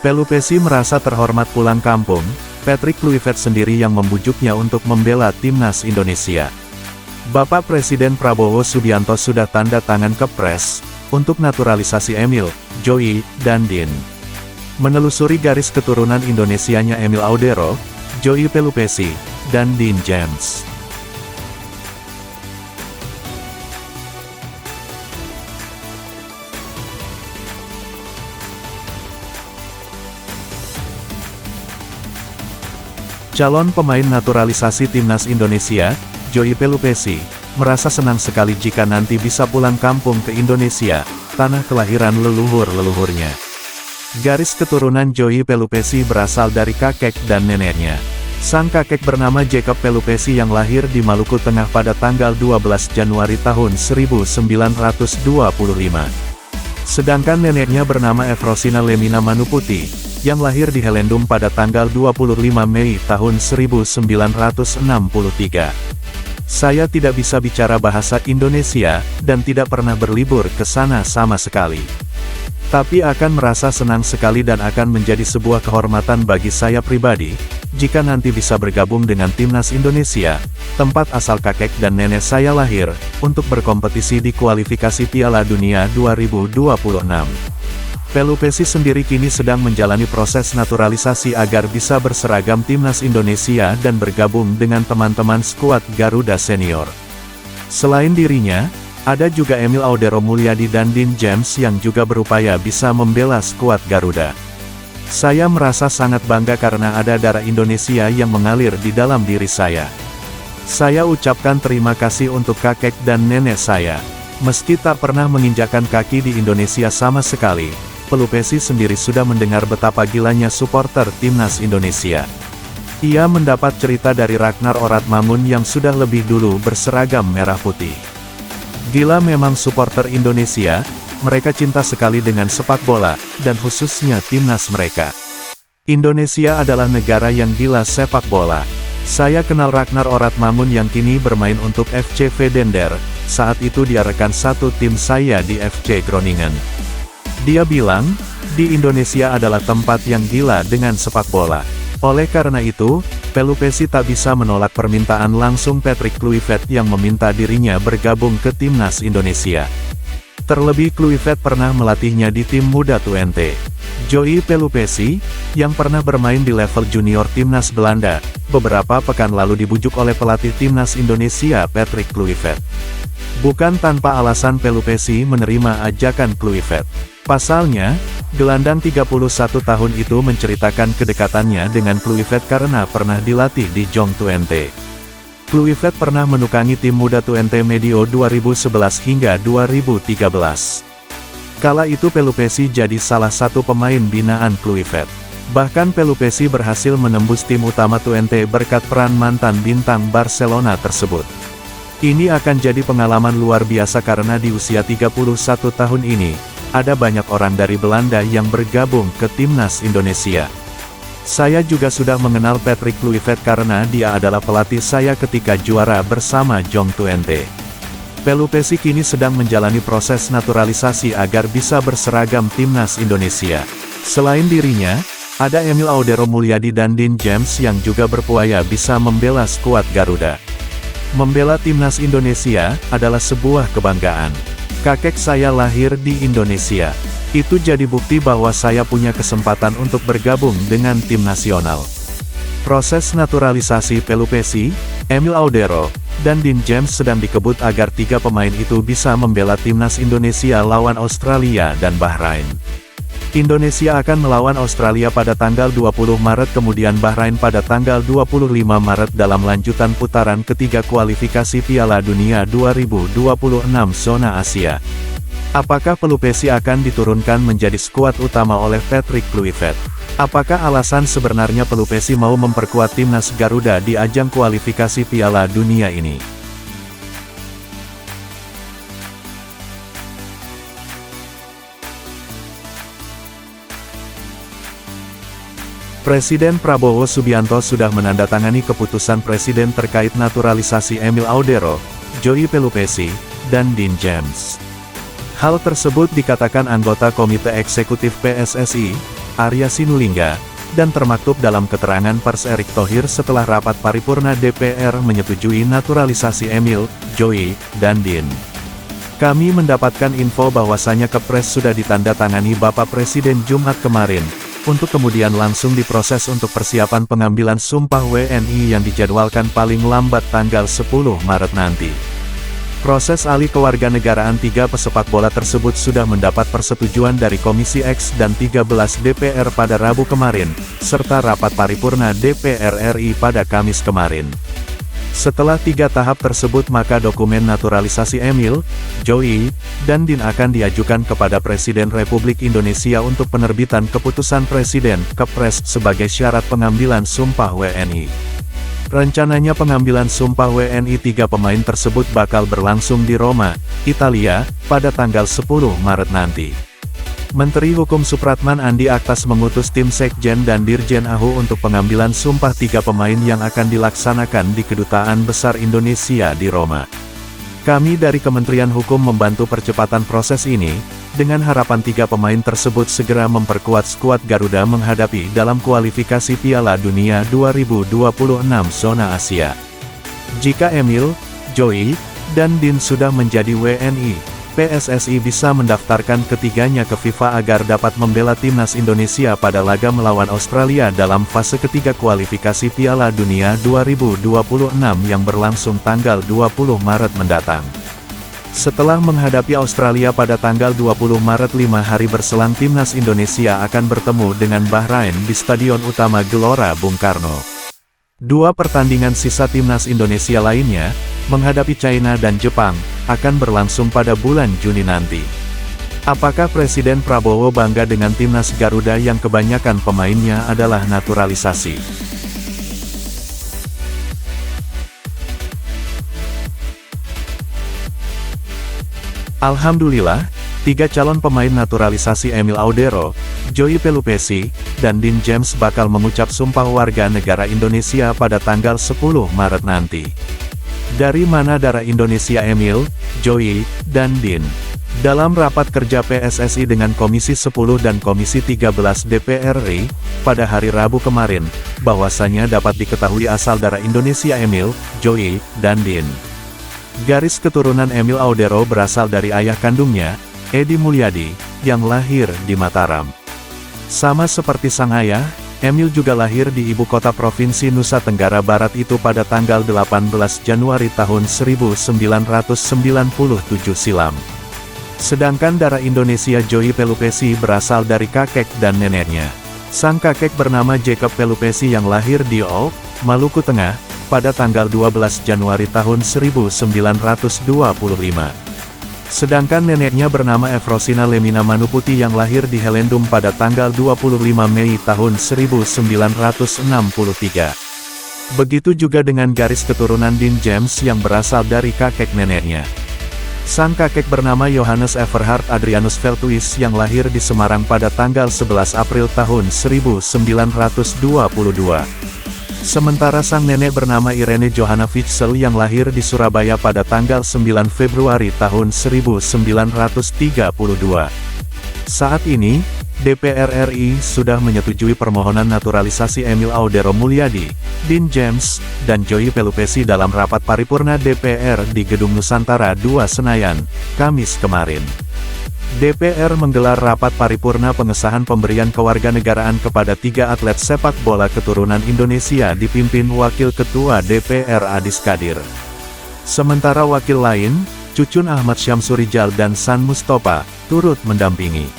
Pelupesi merasa terhormat pulang kampung, Patrick Kluivert sendiri yang membujuknya untuk membela timnas Indonesia. Bapak Presiden Prabowo Subianto sudah tanda tangan kepres, untuk naturalisasi Emil, Joey, dan Din. Menelusuri garis keturunan Indonesianya Emil Audero, Joey Pelupesi, dan Din James. Calon pemain naturalisasi timnas Indonesia, Joey Pelupesi, merasa senang sekali jika nanti bisa pulang kampung ke Indonesia, tanah kelahiran leluhur-leluhurnya. Garis keturunan Joey Pelupesi berasal dari kakek dan neneknya. Sang kakek bernama Jacob Pelupesi yang lahir di Maluku Tengah pada tanggal 12 Januari tahun 1925. Sedangkan neneknya bernama Efrosina Lemina Manuputi, yang lahir di Helendum pada tanggal 25 Mei tahun 1963. Saya tidak bisa bicara bahasa Indonesia, dan tidak pernah berlibur ke sana sama sekali. Tapi akan merasa senang sekali dan akan menjadi sebuah kehormatan bagi saya pribadi, jika nanti bisa bergabung dengan timnas Indonesia, tempat asal kakek dan nenek saya lahir, untuk berkompetisi di kualifikasi Piala Dunia 2026. Pelupesi sendiri kini sedang menjalani proses naturalisasi agar bisa berseragam timnas Indonesia dan bergabung dengan teman-teman skuad Garuda Senior. Selain dirinya, ada juga Emil Audero Mulyadi dan Din James yang juga berupaya bisa membela skuad Garuda. Saya merasa sangat bangga karena ada darah Indonesia yang mengalir di dalam diri saya. Saya ucapkan terima kasih untuk kakek dan nenek saya. Meski tak pernah menginjakkan kaki di Indonesia sama sekali, Pelupesi sendiri sudah mendengar betapa gilanya supporter timnas Indonesia. Ia mendapat cerita dari Ragnar Oratmangun yang sudah lebih dulu berseragam merah putih. Gila memang supporter Indonesia, mereka cinta sekali dengan sepak bola, dan khususnya timnas mereka. Indonesia adalah negara yang gila sepak bola. Saya kenal Ragnar Oratmangun yang kini bermain untuk FC Vedender, saat itu dia rekan satu tim saya di FC Groningen. Dia bilang, di Indonesia adalah tempat yang gila dengan sepak bola. Oleh karena itu, Pelupesi tak bisa menolak permintaan langsung Patrick Kluivert yang meminta dirinya bergabung ke timnas Indonesia. Terlebih Kluivert pernah melatihnya di tim muda Twente. Joey Pelupesi, yang pernah bermain di level junior timnas Belanda, beberapa pekan lalu dibujuk oleh pelatih timnas Indonesia Patrick Kluivert. Bukan tanpa alasan Pelupesi menerima ajakan Kluivert. Pasalnya, gelandang 31 tahun itu menceritakan kedekatannya dengan Kluivert karena pernah dilatih di Jong Twente. Kluivert pernah menukangi tim muda Twente medio 2011 hingga 2013. Kala itu Pelupesi jadi salah satu pemain binaan Kluivert. Bahkan Pelupesi berhasil menembus tim utama Twente berkat peran mantan bintang Barcelona tersebut. Ini akan jadi pengalaman luar biasa karena di usia 31 tahun ini, ada banyak orang dari Belanda yang bergabung ke timnas Indonesia. Saya juga sudah mengenal Patrick Kluivert karena dia adalah pelatih saya ketika juara bersama Jong Twente. Pelupesi kini sedang menjalani proses naturalisasi agar bisa berseragam timnas Indonesia. Selain dirinya, ada Emil Audero Mulyadi dan Din James yang juga berupaya bisa membela skuad Garuda. Membela timnas Indonesia adalah sebuah kebanggaan. Kakek saya lahir di Indonesia. Itu jadi bukti bahwa saya punya kesempatan untuk bergabung dengan tim nasional. Proses naturalisasi Pelupesi, Emil Audero, dan Din James sedang dikebut agar tiga pemain itu bisa membela timnas Indonesia lawan Australia dan Bahrain. Indonesia akan melawan Australia pada tanggal 20 Maret kemudian Bahrain pada tanggal 25 Maret dalam lanjutan putaran ketiga kualifikasi Piala Dunia 2026 zona Asia. Apakah Pelupesi akan diturunkan menjadi skuad utama oleh Patrick Kluivert? Apakah alasan sebenarnya Pelupesi mau memperkuat timnas Garuda di ajang kualifikasi Piala Dunia ini? Presiden Prabowo Subianto sudah menandatangani keputusan Presiden terkait naturalisasi Emil Audero, Joey Pelupesi, dan Din James. Hal tersebut dikatakan anggota Komite Eksekutif PSSI, Arya Sinulinga, dan termaktub dalam keterangan pers Erick Thohir setelah rapat paripurna DPR menyetujui naturalisasi Emil, Joy, dan Din. Kami mendapatkan info bahwasanya Kepres sudah ditandatangani Bapak Presiden Jumat kemarin, untuk kemudian langsung diproses untuk persiapan pengambilan sumpah WNI yang dijadwalkan paling lambat tanggal 10 Maret nanti. Proses alih kewarganegaraan 3 pesepak bola tersebut sudah mendapat persetujuan dari Komisi X dan 13 DPR pada Rabu kemarin, serta rapat paripurna DPR RI pada Kamis kemarin. Setelah 3 tahap tersebut maka dokumen naturalisasi Emil, Joy, dan Din akan diajukan kepada Presiden Republik Indonesia untuk penerbitan keputusan Presiden, Kepres, sebagai syarat pengambilan sumpah WNI. Rencananya pengambilan sumpah WNI 3 pemain tersebut bakal berlangsung di Roma, Italia, pada tanggal 10 Maret nanti. Menteri Hukum Supratman Andi Aktas mengutus tim Sekjen dan Dirjen AHU untuk pengambilan sumpah 3 pemain yang akan dilaksanakan di Kedutaan Besar Indonesia di Roma. Kami dari Kementerian Hukum membantu percepatan proses ini, dengan harapan 3 pemain tersebut segera memperkuat skuad Garuda menghadapi dalam kualifikasi Piala Dunia 2026 zona Asia. Jika Emil, Joy, dan Din sudah menjadi WNI, PSSI bisa mendaftarkan ketiganya ke FIFA agar dapat membela timnas Indonesia pada laga melawan Australia dalam fase ketiga kualifikasi Piala Dunia 2026 yang berlangsung tanggal 20 Maret mendatang. Setelah menghadapi Australia pada tanggal 20 Maret 5 hari berselang timnas Indonesia akan bertemu dengan Bahrain di Stadion Utama Gelora Bung Karno. 2 pertandingan sisa timnas Indonesia lainnya, menghadapi China dan Jepang, akan berlangsung pada bulan Juni nanti. Apakah Presiden Prabowo bangga dengan timnas Garuda yang kebanyakan pemainnya adalah naturalisasi? Alhamdulillah, 3 calon pemain naturalisasi Emil Audero, Joy Pelupesi, dan Din James bakal mengucap sumpah warga negara Indonesia pada tanggal 10 Maret nanti. Dari mana darah Indonesia Emil, Joy, dan Din? Dalam rapat kerja PSSI dengan Komisi 10 dan Komisi 13 DPR RI, pada hari Rabu kemarin, bahwasanya dapat diketahui asal darah Indonesia Emil, Joy, dan Din. Garis keturunan Emil Audero berasal dari ayah kandungnya, Edi Mulyadi, yang lahir di Mataram. Sama seperti sang ayah, Emil juga lahir di ibu kota Provinsi Nusa Tenggara Barat itu pada tanggal 18 Januari tahun 1997 silam. Sedangkan darah Indonesia Joy Pelupesi berasal dari kakek dan neneknya. Sang kakek bernama Jacob Pelupesi yang lahir di Oak, Maluku Tengah, pada tanggal 12 Januari tahun 1925. Sedangkan neneknya bernama Efrosina Lemina Manuputi yang lahir di Helendum pada tanggal 25 Mei tahun 1963. Begitu juga dengan garis keturunan Din James yang berasal dari kakek neneknya. Sang kakek bernama Johannes Everhard Adrianus Veltuis yang lahir di Semarang pada tanggal 11 April tahun 1922. Sementara sang nenek bernama Irene Johanna Witsel yang lahir di Surabaya pada tanggal 9 Februari tahun 1932. Saat ini, DPR RI sudah menyetujui permohonan naturalisasi Emil Audero Mulyadi, Din James, dan Joy Pelupesi dalam rapat paripurna DPR di Gedung Nusantara II Senayan, Kamis kemarin. DPR menggelar rapat paripurna pengesahan pemberian kewarganegaraan kepada 3 atlet sepak bola keturunan Indonesia dipimpin Wakil Ketua DPR Adis Kadir. Sementara wakil lain, Cucun Ahmad Syamsurijal dan San Mustopa, turut mendampingi.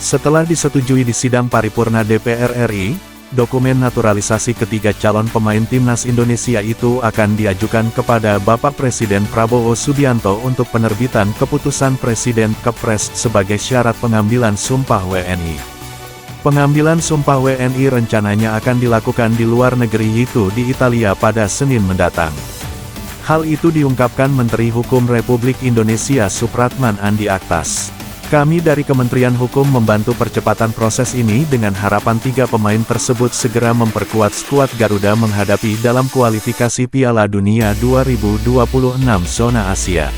Setelah disetujui di sidang paripurna DPR RI, dokumen naturalisasi ketiga calon pemain timnas Indonesia itu akan diajukan kepada Bapak Presiden Prabowo Subianto untuk penerbitan keputusan Presiden Kepres sebagai syarat pengambilan sumpah WNI. Pengambilan sumpah WNI rencananya akan dilakukan di luar negeri yaitu di Italia pada Senin mendatang. Hal itu diungkapkan Menteri Hukum Republik Indonesia Supratman Andi Aktas. Kami dari Kementerian Hukum membantu percepatan proses ini dengan harapan 3 pemain tersebut segera memperkuat skuad Garuda menghadapi dalam kualifikasi Piala Dunia 2026 zona Asia.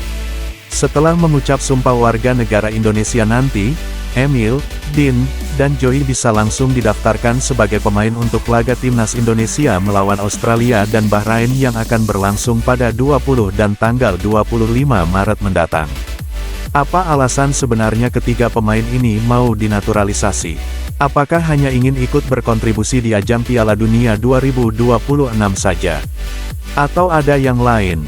Setelah mengucap sumpah warga negara Indonesia nanti, Emil, Din, dan Joy bisa langsung didaftarkan sebagai pemain untuk laga timnas Indonesia melawan Australia dan Bahrain yang akan berlangsung pada 20 dan tanggal 25 Maret mendatang. Apa alasan sebenarnya ketiga pemain ini mau dinaturalisasi? Apakah hanya ingin ikut berkontribusi di ajang Piala Dunia 2026 saja? Atau ada yang lain?